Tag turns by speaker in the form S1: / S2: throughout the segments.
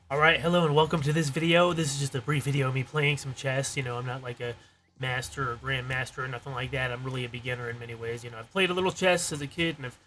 S1: Alright, hello and welcome to this video. This is just a brief video of me playing some chess. I'm not like a master or grandmaster or nothing like that. I'm really a beginner in many ways. I've played a little chess as a kid and I've,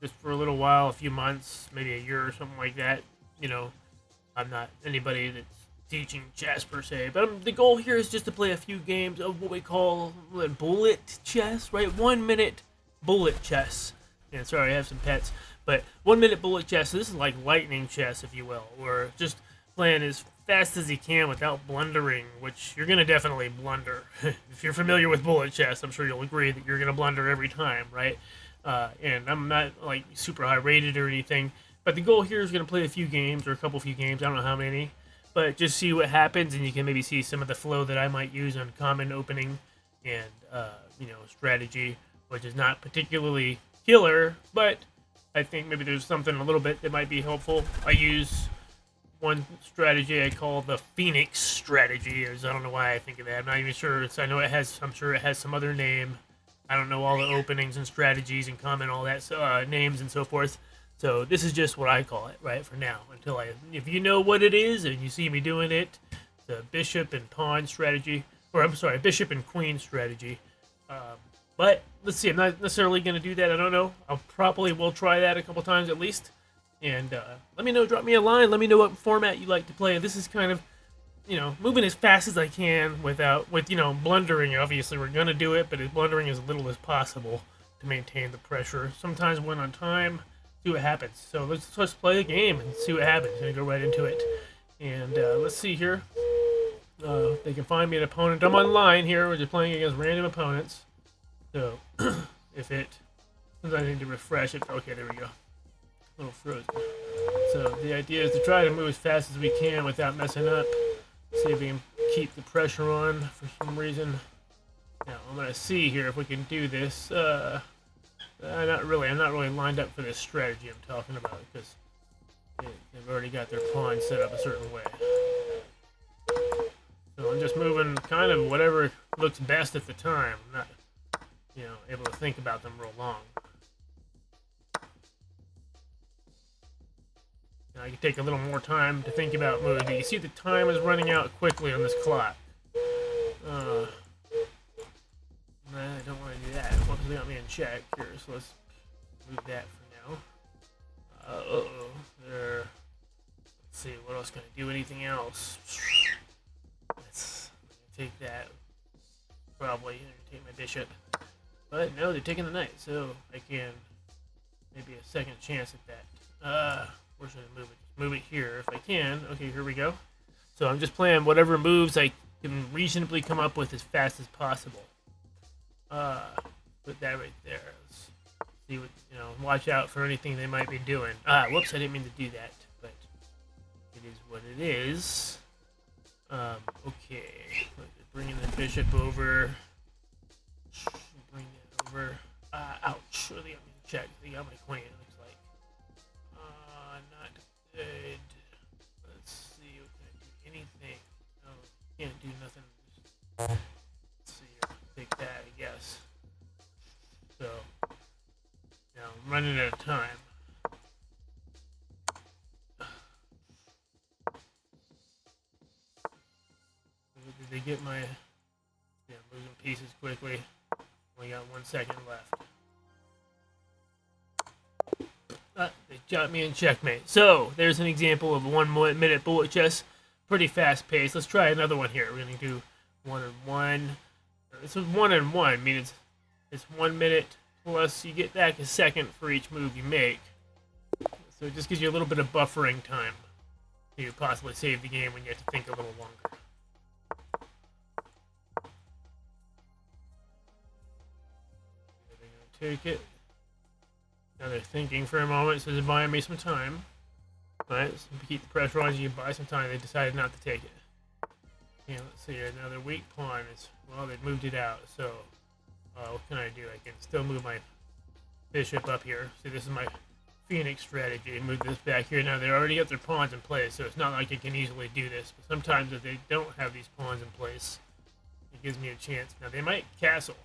S1: just for a little while, a few months, maybe a year or something like that. I'm not anybody that's teaching chess per se, but the goal here is just to play a few games of what we call bullet chess, right? 1 minute bullet chess. And sorry, I have some pets. But 1 minute bullet chess, this is like lightning chess, if you will, or just playing as fast as you can without blundering, which you're going to definitely blunder. If you're familiar with bullet chess, I'm sure you'll agree that you're going to blunder every time, right? And I'm not like super high rated or anything, but the goal here is going to play a few games or a few games, I don't know how many, but just see what happens, and you can maybe see some of the flow that I might use on common opening and, strategy, which is not particularly killer, but I think maybe there's something a little bit that might be helpful. I use one strategy I call the Phoenix strategy. I don't know why I think of that. I'm not even sure. I'm sure it has some other name. I don't know all the openings and strategies and common all that names and so forth. So this is just what I call it, right, for now. If you know what it is and you see me doing it, the bishop and pawn strategy, or I'm sorry, bishop and queen strategy. But let's see, I'm not necessarily going to do that. I don't know. I'll probably will try that a couple times at least. And let me know, drop me a line. Let me know what format you like to play. This is kind of, moving as fast as I can with blundering. Obviously, we're going to do it, but blundering as little as possible to maintain the pressure. Sometimes win on time, see what happens. So let's just play the game and see what happens. I'm going to go right into it. And let's see here. They can find me an opponent. I'm online here. We're just playing against random opponents. So, since I need to refresh it, okay, there we go. A little frozen. So, the idea is to try to move as fast as we can without messing up. See if we can keep the pressure on for some reason. Now, I'm going to see here if we can do this. I'm not really lined up for this strategy I'm talking about because they've already got their pawn set up a certain way. So, I'm just moving kind of whatever looks best at the time. I'm not able to think about them real long. Now I can take a little more time to think about moves. You see the time is running out quickly on this clock. I don't want to do that. Well, they got me in check here, so let's move that for now. There. Let's see, what else can I do? Anything else? Let's take that. Probably take my bishop. But no, they're taking the knight, so I can maybe a second chance at that. Where should I move it? Just move it here if I can. Okay, here we go. So I'm just playing whatever moves I can reasonably come up with as fast as possible. Put that right there. Let's see what, watch out for anything they might be doing. Whoops, I didn't mean to do that, but it is what it is. Okay, bringing the bishop over. Bring that over. Ouch. They got me in check. They got my queen, it looks like. Not good. Let's see. What can I do? Anything? No, can't do nothing. Let's see. Take that, I guess. So, now I'm running out of time. Did they get my... Yeah, moving pieces quickly. Only got 1 second left. They got me in checkmate. So, there's an example of 1 minute bullet chess. Pretty fast paced. Let's try another one here. We're going to do 1 and 1. This is 1 and 1. I mean, it's 1 minute plus you get back a second for each move you make. So it just gives you a little bit of buffering time to possibly save the game when you have to think a little longer. Take it. Now they're thinking for a moment, so they're buying me some time. Alright, so keep the pressure on you, buy some time. They decided not to take it. Yeah, let's see. Another weak pawn is, well, they moved it out, so what can I do? I can still move my bishop up here. See, this is my Phoenix strategy. Move this back here. Now, they already got their pawns in place, so it's not like I can easily do this. But sometimes if they don't have these pawns in place, it gives me a chance. Now, they might castle.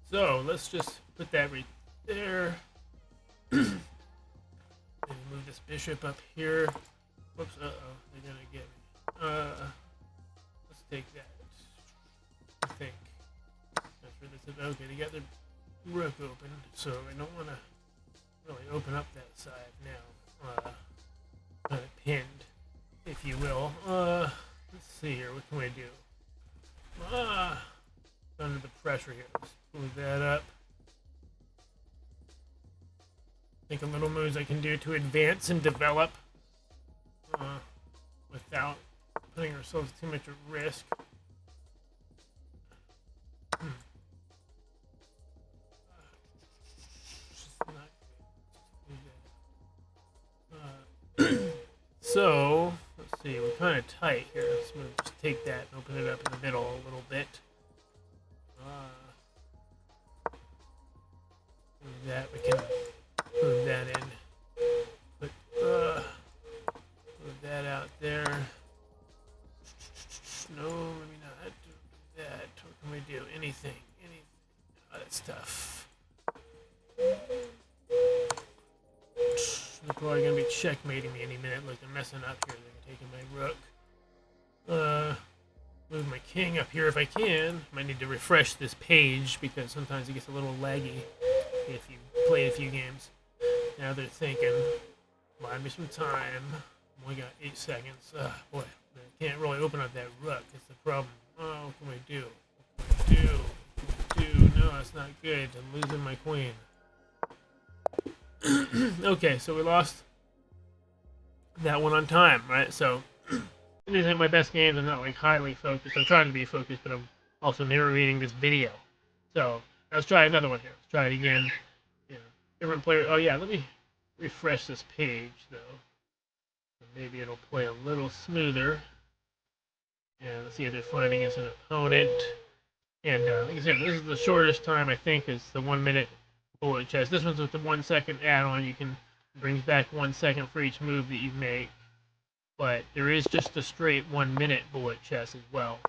S1: So, let's just put that right there. Move this bishop up here. Whoops, uh-oh, they're gonna get me. Let's take that. I think. That's where this is. Okay, they got their rook open, so I don't want to really open up that side now. Kind of pinned, if you will. Let's see here. What can we do? Under the pressure here. Let's move that up. Think of little moves I can do to advance and develop without putting ourselves too much at risk. So, let's see, we're kind of tight here. Let's just take that and open it up in the middle a little bit. Move that, we can move that in. But, move that out there. No, maybe not. Do that. What can we do? Anything. Oh, that's tough. They're probably going to be checkmating me any minute. Look, they're messing up here. They're taking my rook. Move my king up here if I can. Might need to refresh this page because sometimes it gets a little laggy if you play a few games. Now they're thinking, buy me some time. We got 8 seconds. Boy, I can't really open up that rook. That's the problem. Oh, what can we do? No, that's not good. I'm losing my queen. Okay, so we lost that one on time, right? So these ain't my best games. I'm not like highly focused. I'm trying to be focused, but I'm also narrating this video. So let's try another one here. Let's try it again. Yeah, different player. Oh yeah, let me refresh this page though. Maybe it'll play a little smoother. And let's see if they're finding us an opponent. And like I said, this is the shortest time I think is the 1 minute bullet chest. This one's with the 1 second add-on. You can bring back 1 second for each move that you make. But there is just a straight 1 minute bullet chest as well.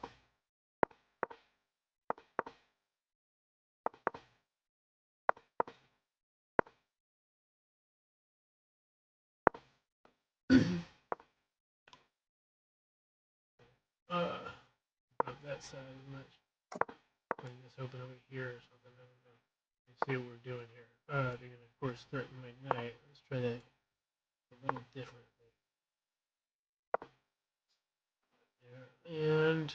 S1: Not that side as much. I can just open over here or something. I don't know. Let's see what we're doing here. They're gonna of course threaten my knight. Let's try that a little differently. There. And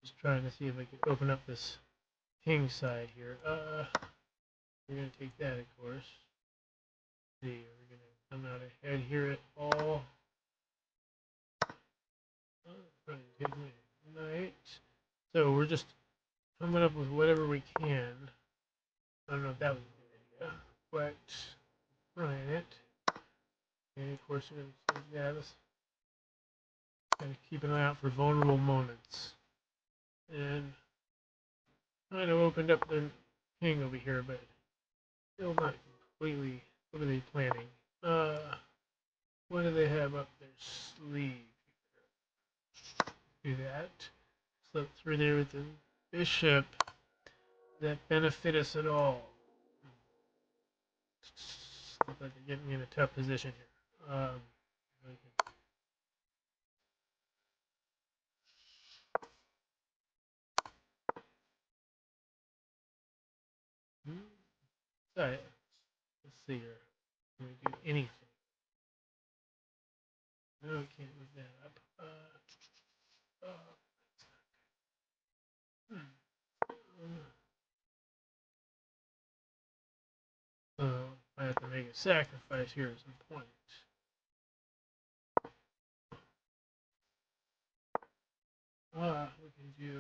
S1: just trying to see if I can open up this king side here. We're gonna take that, of course. See, we're gonna come out ahead here at all. Trying to take my knight. So we're just coming up with whatever we can. I don't know if that was a good idea, but trying it. And of course, we're going to take that. Let's kind of keep an eye out for vulnerable moments. And kind of opened up the king over here, but still not completely. What are they planning? What do they have up their sleeve? Do that. Slip through there with the bishop. That benefit us at all. Looks like they're getting me in a tough position here. Alright, let's see here. Can we do anything? No, we can't move that up. I have to make a sacrifice here at some point. We can do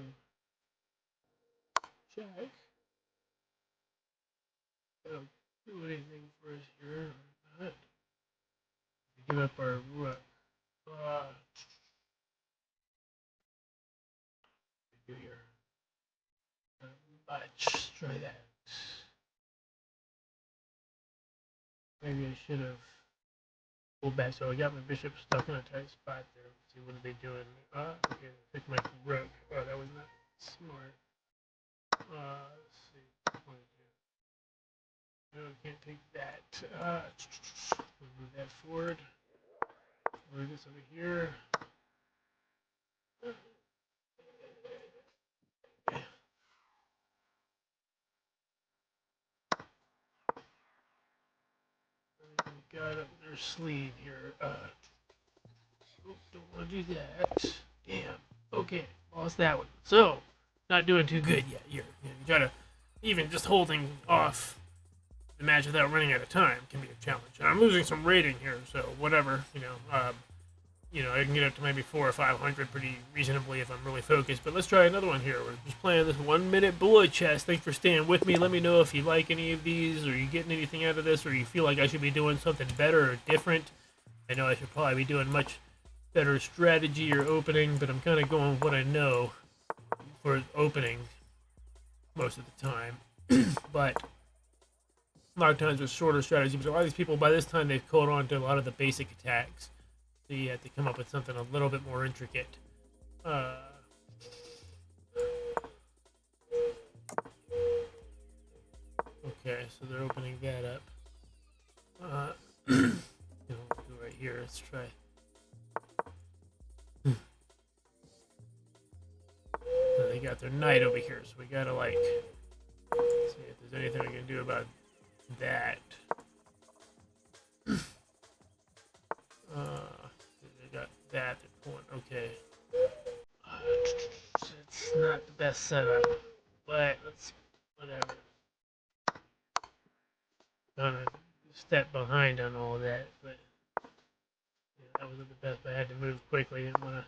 S1: check. Don't do anything for us here. Not. Give up our rook. Do here. Let's try that. Maybe I should have pulled back. So I got my bishop stuck in a tight spot there. Let's see, what are they doing? Okay, pick my rook. Oh, that was not smart. Let's see. What do I do? No, I can't take that. Move that forward. We're this over here. Got up their sleeve here. Don't want to do that. Damn. Okay, lost that one. So, not doing too good yet. You try to, even just holding off the match without running out of time can be a challenge. And I'm losing some rating here, so whatever. I can get up to maybe 400 or 500 pretty reasonably if I'm really focused. But let's try another one here. We're just playing this 1 minute bullet chest. Thanks for staying with me. Let me know if you like any of these, or you getting anything out of this, or you feel like I should be doing something better or different. I know I should probably be doing much better strategy or opening, but I'm kind of going with what I know for opening most of the time. But a lot of times with shorter strategy, but a lot of these people, by this time, they've caught on to a lot of the basic attacks. So you have to come up with something a little bit more intricate. Okay, so they're opening that up. Do right here. Let's try. So they got their knight over here, so we gotta like see if there's anything we can do about that. They got that. They're pulling. Okay. It's not the best setup, but let's whatever. Gonna step behind on all of that, but yeah, that wasn't the best. I had to move quickly. Didn't want to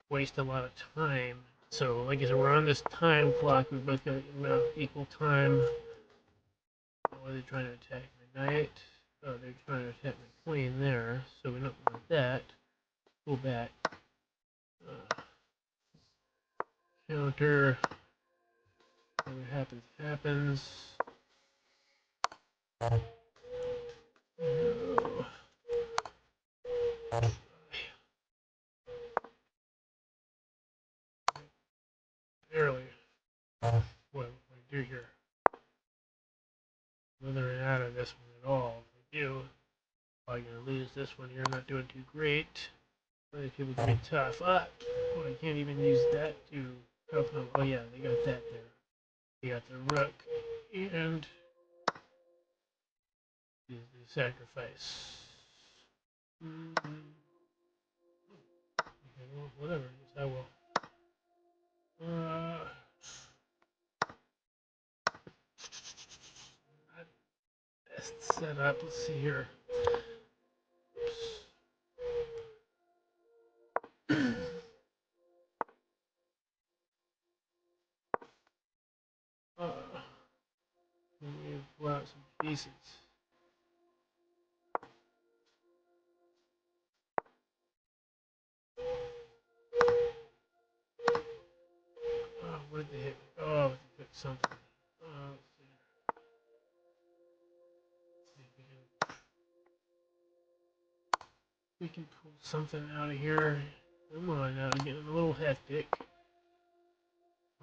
S1: waste a lot of time. So, like I said, we're on this time clock. We both got equal time. What are they trying to attack? My knight? Oh, they're trying to attack my queen there. So we don't want that. Pull back. Counter. Whatever happens, happens. No. Barely. What we do here. Withering out of this one at all. If we do, probably gonna lose this one here. Not doing too great. Other people can be tough. I can't even use that to help them. Oh yeah, they got that there. They got the rook and the sacrifice. Okay, well, whatever. Yes, I will. Best set up. Let's see here. Let me pull out some pieces. What did they hit? Oh, they hit something. Let's see if we can pull something out of here. Come on now, getting a little hectic.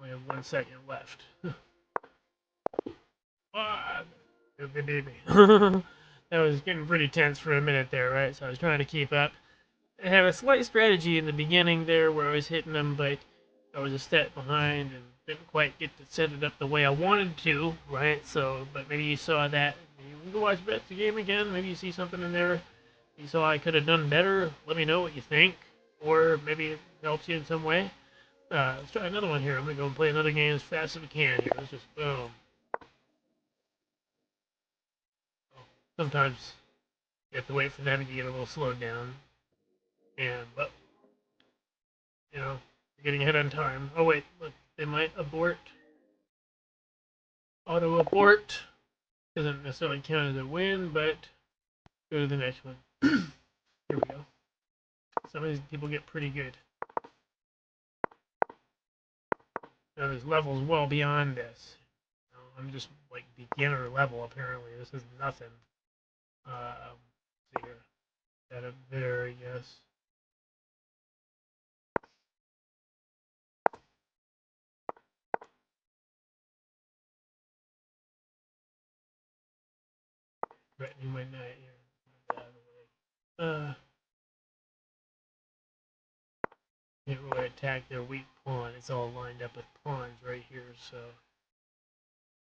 S1: We have 1 second left. Good baby. That was getting pretty tense for a minute there, right? So I was trying to keep up. I have a slight strategy in the beginning there where I was hitting them, but I was a step behind and didn't quite get to set it up the way I wanted to, right? So, but maybe you saw that. You can watch the game again. Maybe you see something in there you saw I could have done better. Let me know what you think, or maybe it helps you in some way. Let's try another one here. I'm gonna go and play another game as fast as we can here. Let's just boom. Sometimes you have to wait for them to get a little slowed down. But you're getting ahead on time. Oh wait, look, they might abort. Auto abort. Doesn't necessarily count as a win, but go to the next one. Here we go. Some of these people get pretty good. Now there's levels well beyond this. I'm just like beginner level apparently. This is nothing. See here. That up there, I guess. Threatening my knight here. can't really attack their weak pawn. It's all lined up with pawns right here, so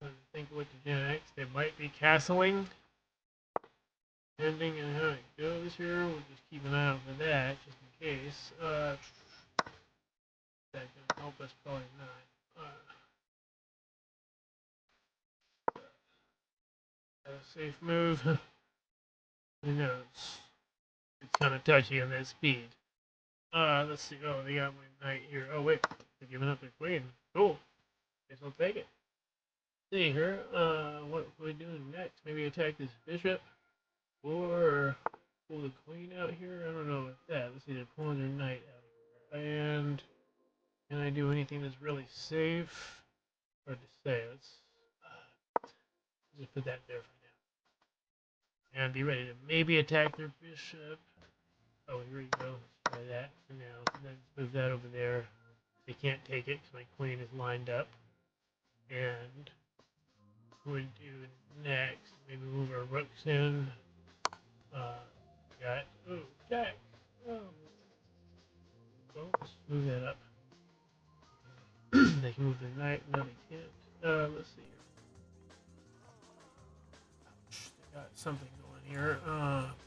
S1: trying to think what to do next. They might be castling. Depending on how it goes here, we'll just keep an eye out for that, just in case. That gonna help us? Probably not. A safe move. Who knows? It's kind of touchy on that speed. Let's see. Oh, they got my knight here. Oh wait, they're giving up their queen. Cool. Guess I'll take it. See here. What are we doing next? Maybe attack this bishop, or pull the queen out here. I don't know about that. Let's see. They're pulling their knight out here. And can I do anything that's really safe? Hard to say. Let's just put that there for now. And be ready to maybe attack their bishop. Oh, here we go. Let's try that for now. Let's move that over there. They can't take it because my queen is lined up. And what we do next? Maybe move our rooks in. Got jack. Oh. Well, let's move that up. They can move the knight. No, they can't. Let's see here. Ouch, they got something going here.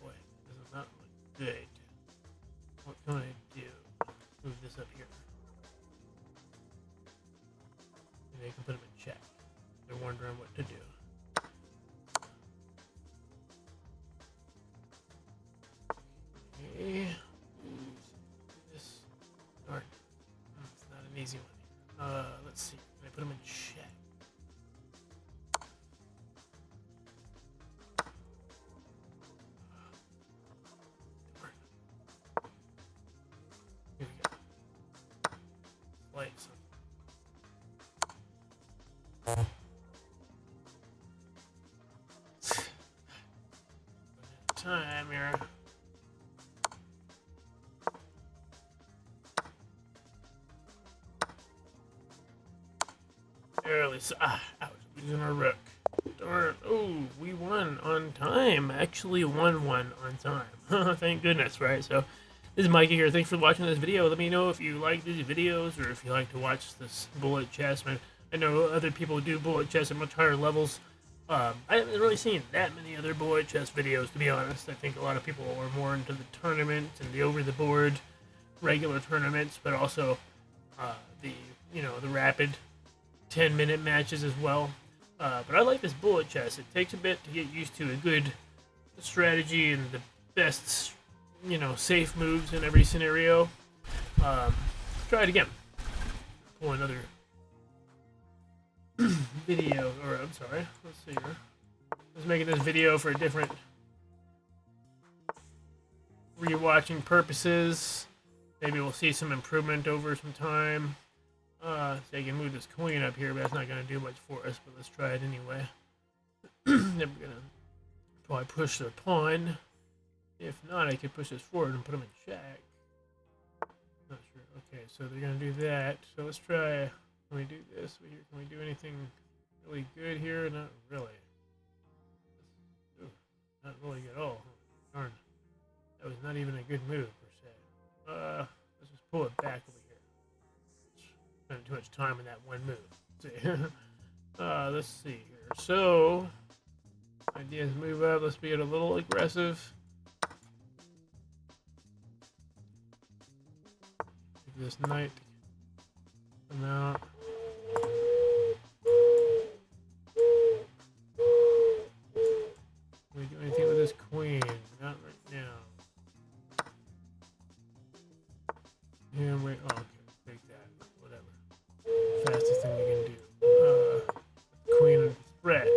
S1: Boy, this is not look good. What can I do? Move this up here. Maybe I can put them in check. They're wondering what to do. Okay. This. Darn. It's not an easy one. Let's see. Can I put them in check? Here we go. Like something. Time here. Barely. Ouch. Losing our rook. Darn. Oh, we won on time. Actually won one on time. Thank goodness, right? So, this is Mikey here. Thanks for watching this video. Let me know if you like these videos or if you like to watch this bullet chess. I know other people do bullet chess at much higher levels. I haven't really seen that many other bullet chess videos, to be honest. I think a lot of people are more into the tournament and the over-the-board regular tournaments, but also the rapid 10-minute matches as well. But I like this bullet chess. It takes a bit to get used to a good strategy and the best, safe moves in every scenario. Try it again. Pull another video, or I'm sorry, let's see here. I was making this video for different rewatching purposes. Maybe we'll see some improvement over some time. So I can move this queen up here, but that's not going to do much for us, but let's try it anyway. Then we're going to probably push their pawn. If not, I could push this forward and put them in check. Not sure. Okay, so they're going to do that. So let's try. Can we do this? Can we do anything really good here? Not really. Ooh, not really good at all. Darn. That was not even a good move, per se. Let's just pull it back over here. Spent too much time in that one move. Let's see here. So, ideas move up. Let's be a little aggressive. Take this knight to come out. Can we do anything with this queen? Not right now. And we. Oh, okay. Take that. Whatever. Fastest thing we can do. Queen of threat.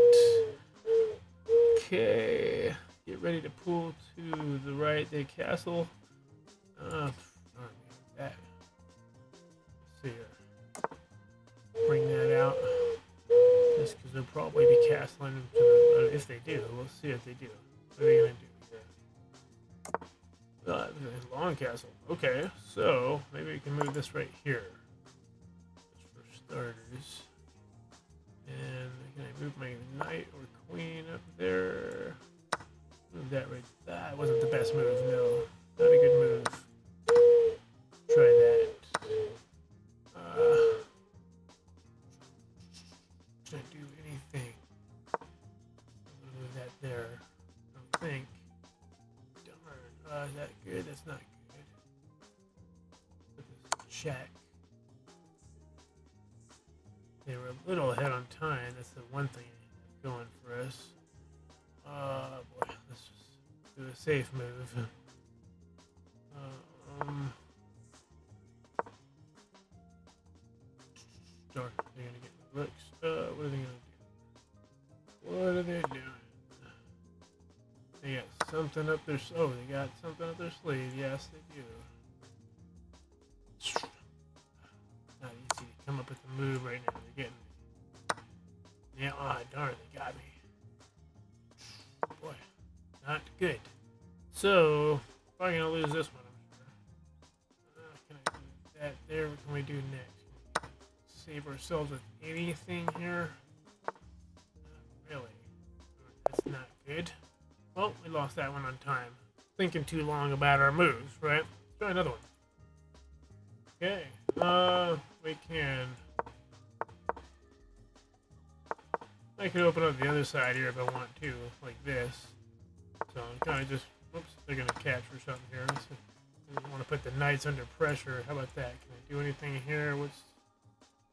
S1: Okay. Get ready to pull to the right. The castle. That. Let's see here. Bring that out. Just because they'll probably be castling to the, if they do. We'll see if they do. What are they gonna do here? Long castle. Okay, so maybe we can move this right here. Just for starters. And can I move my knight or queen up there? Move that right. That wasn't the best move, no. Not a good move. Try that. Is that good? That's not good. Put this in check. They were a little ahead on time. That's the one thing going for us. Boy, let's just do a safe move. Darn, they're gonna get my looks. What are they gonna do? What are they doing? They got something up their. Oh, they got something up their sleeve. Yes, they do. Not easy to come up with a move right now. They're getting me. Yeah, darn, they got me. Boy, not good. So, probably gonna lose this one, I'm sure. Can I do that there? What can we do next? Save ourselves with anything here? Not really. That's not good. Well, we lost that one on time. Thinking too long about our moves, right? Let's try another one. Okay. We can. I could open up the other side here if I want to, like this. So I'm kind of just. Oops, they're gonna catch or something here. So I don't want to put the knights under pressure. How about that? Can I do anything here? What's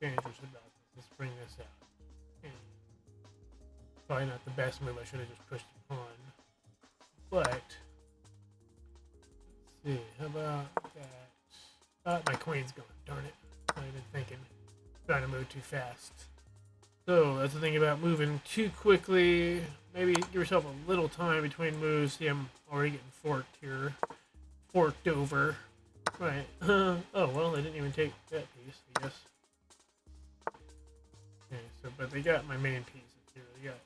S1: dangerous about this? Let's bring this out. Okay. Probably not the best move. I should have just pushed the pawn. But let's see. How about that? My queen's going. Darn it! Not even thinking. Trying to move too fast. So that's the thing about moving too quickly. Maybe give yourself a little time between moves. See, I'm already getting forked here. Forked over. Right. Oh, well, they didn't even take that piece, I guess. Okay, so, but they got my main pieces here. They got...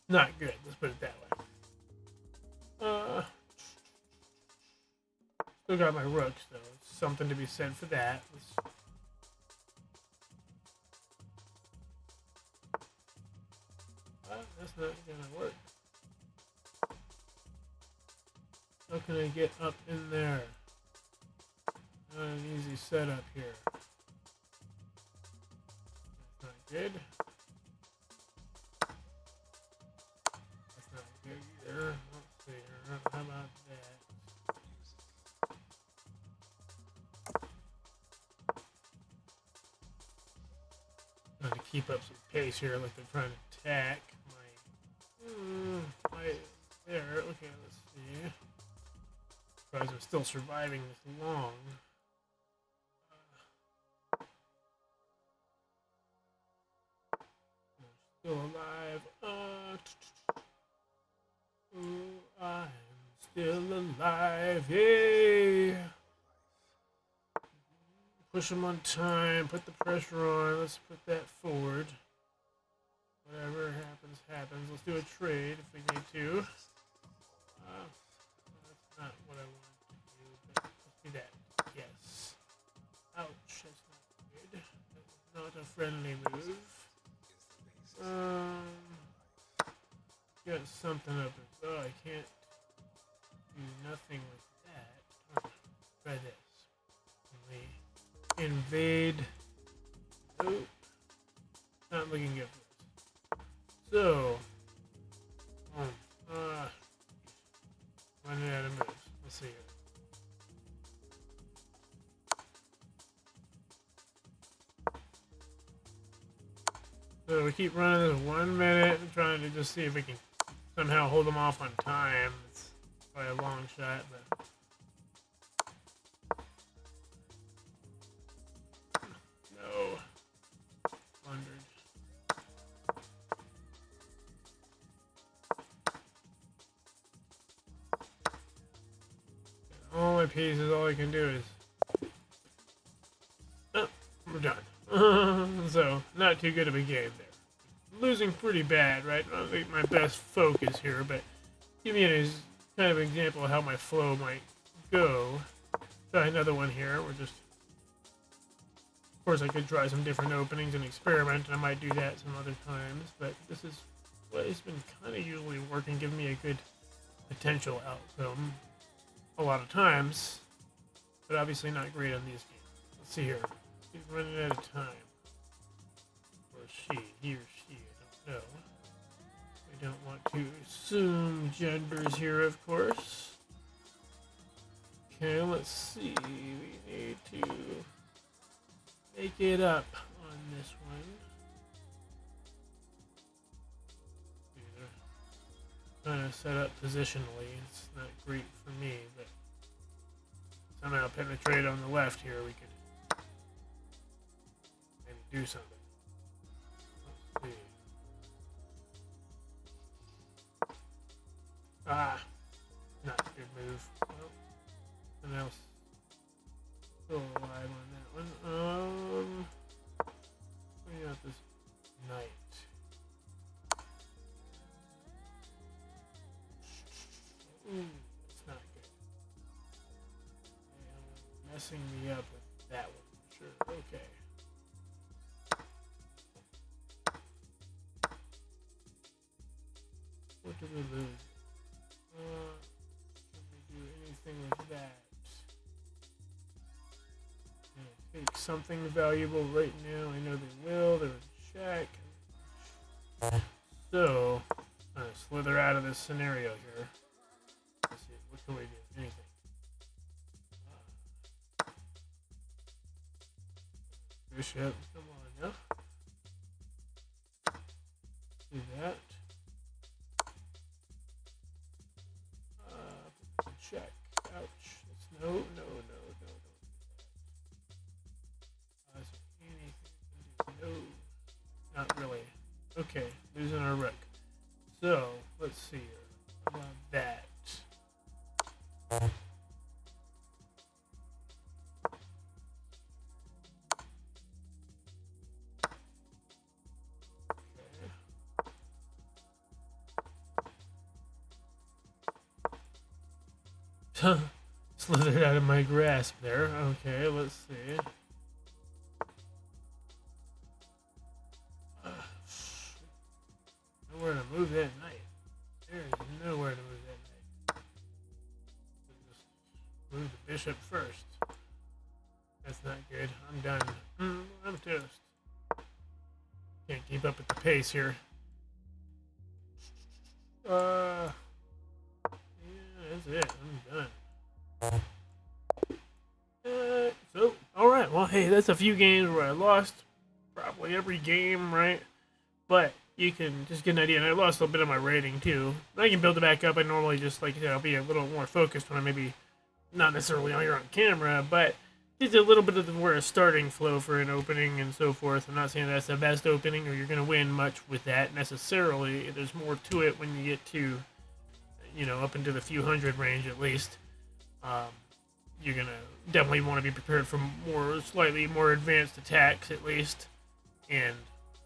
S1: Not good, let's put it that way. Still got my rooks, though. Something to be said for that. That's not gonna work. How can I get up in there? Not an easy setup here. That's not good. That's not good either. Let's see here. How about that? Trying to keep up some pace here, like they're trying to attack my there. Okay, let's see. Surprised I'm still surviving this long. I'm still alive. I'm still alive. Yay! Push them on time. Put the pressure on. Let's put that forward. Whatever happens, happens. Let's do a trade if we need to. That's not what I wanted to do, but let's do that. Yes. Ouch, that's not good. That's not a friendly move. Got something up. Oh, I can't do nothing with that. Oh, try this. Can we invade? Oh, not looking good. So, running out of moves. Let's see here. So we keep running this 1 minute and trying to just see if we can somehow hold them off on time. It's probably a long shot, but no. Blundered. All my pieces, all I can do is... Oh, we're done. So, not too good of a game there. Losing pretty bad, right? I don't think my best focus here, but give me a kind of example of how my flow might go. Try another one here. We're just... Of course, I could try some different openings and experiment, and I might do that some other times, but this is what has been kind of usually working, giving me a good potential outcome. A lot of times, but obviously not great on these games. Let's see here. He's running out of time. Or he or she, I don't know. We don't want to assume genders here, of course. let's see. We need to make it up on this one. Trying to set up positionally. It's not great for me, but somehow penetrate on the left here. We could maybe do something. Let's see. Ah, not a good move. Well, something else still alive on that one. We got this knight. Ooh, that's not good. And messing me up with that one for sure. Okay. What do we lose? Can we do anything with that? Take something valuable right now. I know they will. They're in check. So, I'm gonna slither out of this scenario here. Let's see, what can we do? Anything. Bishop, come on now. Do that. Check. Ouch. No, no, no, no, don't do that. Is there anything to do? No. Not really. Okay, losing our rook. So, let's see here. How about that? Slithered out of my grasp there. Okay, let's see. Nowhere to move that knight. There is nowhere to move that knight. Just move the bishop first. That's not good. I'm done. I'm toast. Can't keep up with the pace here. Yeah, that's it. I'm done. So, alright, well, hey, that's a few games where I lost probably every game, right? But you can just get an idea, and I lost a little bit of my rating, too. I can build it back up. I normally just, like, I'll be a little more focused when I maybe not necessarily on camera, but it's a little bit of where a starting flow for an opening and so forth. I'm not saying that's the best opening or you're going to win much with that necessarily. There's more to it when you get to, up into the few hundred range at least. You're going to definitely want to be prepared for slightly more advanced attacks at least, and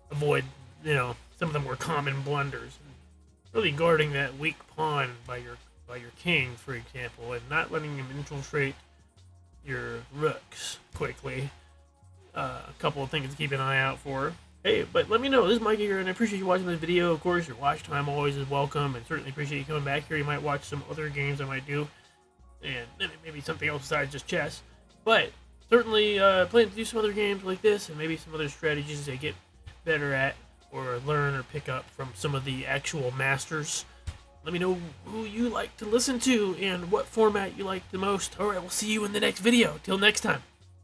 S1: avoid, some of the more common blunders. And really guarding that weak pawn by your king, for example, and not letting him infiltrate your rooks quickly. A couple of things to keep an eye out for. Hey, but let me know. This is Mike here, and I appreciate you watching this video. Of course, your watch time always is welcome, and certainly appreciate you coming back here. You might watch some other games I might do, and maybe something else besides just chess. But certainly plan to do some other games like this, and maybe some other strategies to get better at, or learn or pick up from some of the actual masters. Let me know who you like to listen to and what format you like the most. Alright, we'll see you in the next video. Till next time.